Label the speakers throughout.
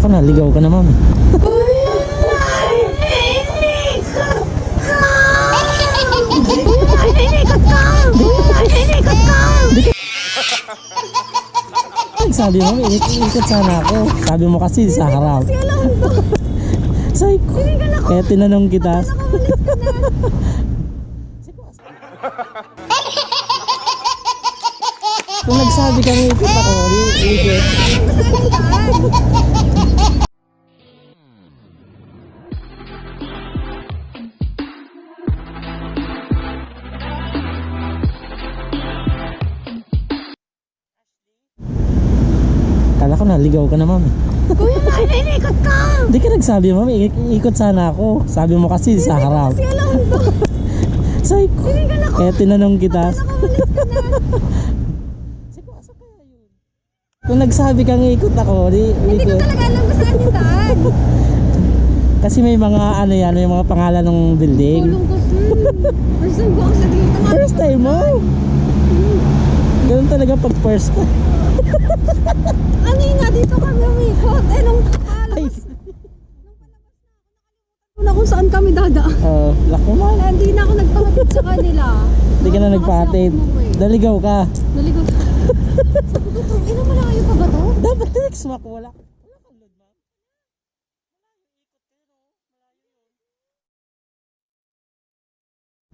Speaker 1: Kala ko naligaw ka naman. Sabi mo, ikot sana ako. Sabi mo kasi sa harap. Psycho. Kaya tinanong kita. Kung nagsabi kami ikot ako, ikot. Kala ko naligaw ka naman.
Speaker 2: Kuya, inikot ka!
Speaker 1: Hindi ka nagsabi mo, ikot sana ako. Sabi mo kasi sa harap.
Speaker 2: Kasi alam mo.
Speaker 1: Psycho. Kaya tinanong kita. Kung nagsabi kang ikot ako,
Speaker 2: Hindi ko talaga alam kung saan yung daan.
Speaker 1: kasi may mga ano yan, yung mga pangalan ng building.
Speaker 2: Tulong ko, first time ko ako sa dito.
Speaker 1: First time mo? Ganun talaga pag first ka.
Speaker 2: Ano yun nga, dito kami umikot. Eh, nung
Speaker 1: Ay,
Speaker 2: na kung saan kami dadaan.
Speaker 1: lako man.
Speaker 2: Eh, hindi na ako nagpapatid sa kanila.
Speaker 1: Hindi ka na nagpatid. Naligaw ka.
Speaker 2: Naligaw. Sabi ko, ina mo na kayo pa ba to?
Speaker 1: Dapat text mo ako, wala.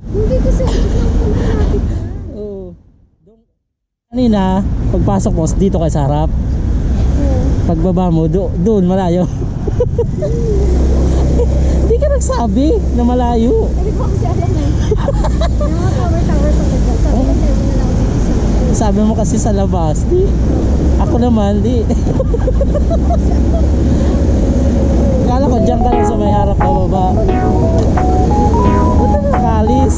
Speaker 2: Hindi kasi ako nagpapatid.
Speaker 1: Oo. Kanina, pagpasok mo, dito kayo sa harap. Pagbaba mo, doon malayo. Hindi ka nagsabi na malayo.
Speaker 2: Hindi ko kasi alam eh. Yung mga tower pa nagdal. Sabi ko, tayo na lang dito sa...
Speaker 1: Sabi mo kasi sa labas, di. Ako naman, di. Kala ko dyan ka lang sa may harap na baba. Ba't na nakalis?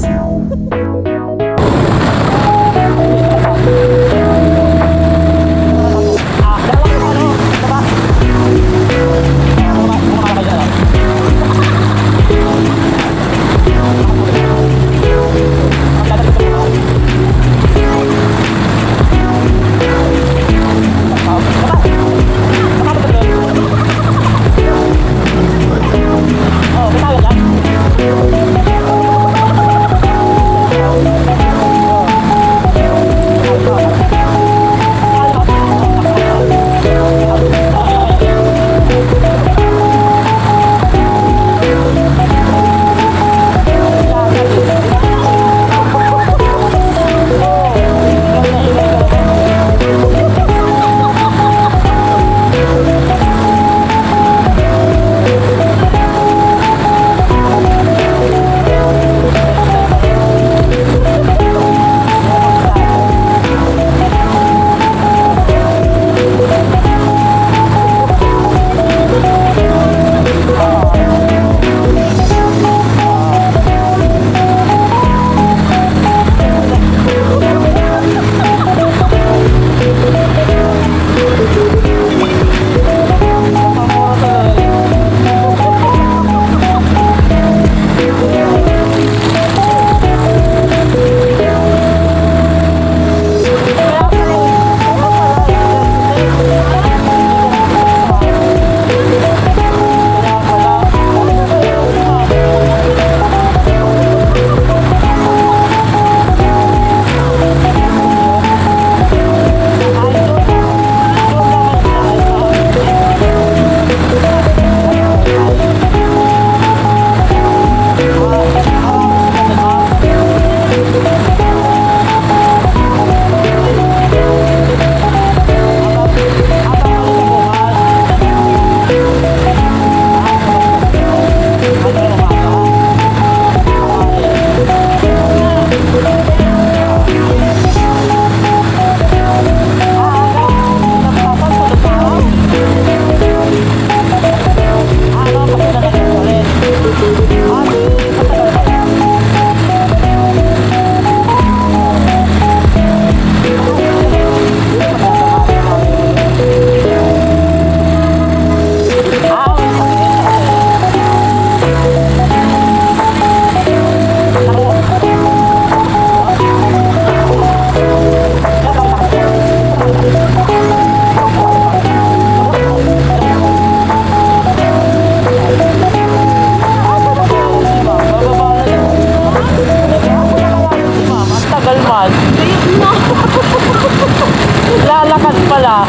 Speaker 1: pala.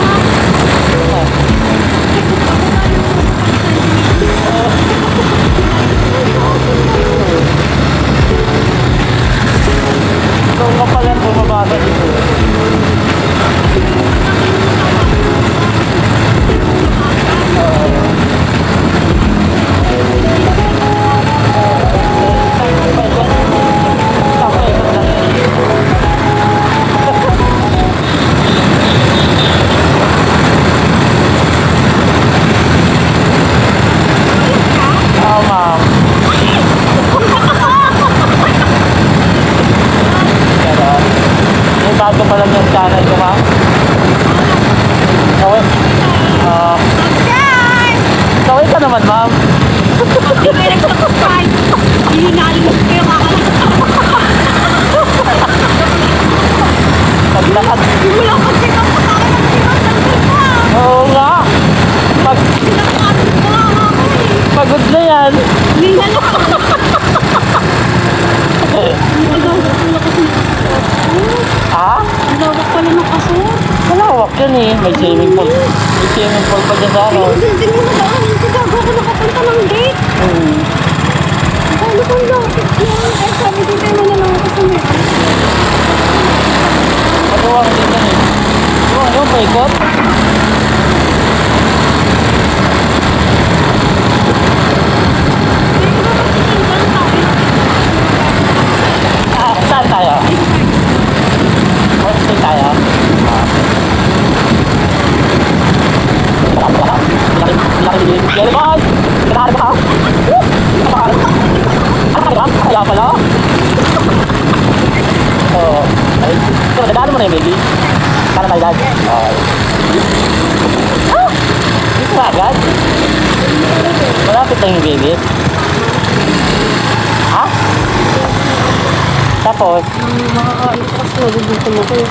Speaker 1: Ito ka pala bumabasa dito. Bago pa lang yung channel ko, ma'am. Kawin. Kawin ka naman, ma'am.
Speaker 2: Hindi kayo nag-subscribe. Hihinalimos ko yung kakalas.
Speaker 1: Paglakad.
Speaker 2: Hindi mo lang mag-check up sa akin.
Speaker 1: Oo nga.
Speaker 2: Pinakapit ko nga ako eh.
Speaker 1: Pagod na yan.
Speaker 2: Hindi na lang.
Speaker 1: Ha?
Speaker 2: Lawak pala ng kaso.
Speaker 1: Malawak yan eh. May swimming pool. May swimming pool pa dyan sa ano.
Speaker 2: Hindi mo na daan. Hindi gago ako nakapunta ng date. Ano kung lapit yan? Eh, sabi dito mo na lang ako sa may.
Speaker 1: Maluwang din yan eh. Ano, paikot? Saan tayo? Saan tayo? Laki boy! Kailangan ba? Kaya pala? Oo. Ay, so, nadaan mo na yung baby? Para tayo dad? Okay. Dito na agad? Malapit lang yung baby? Ha? Tapos?
Speaker 2: Makakain ko kasi nagugutom ako eh.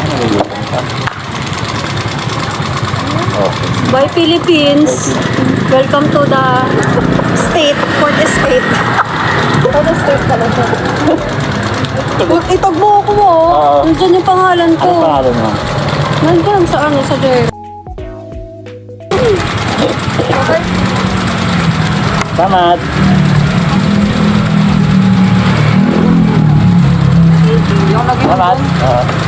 Speaker 2: Bye Philippines! Welcome to the state, fourth estate. Fourth estate talaga. Itag mo ako mo. Nandyan yung pangalan ko.
Speaker 1: Ano pangalan mo?
Speaker 2: Nandyan sa ano, sa there. Okay.
Speaker 1: Salamat! Salamat!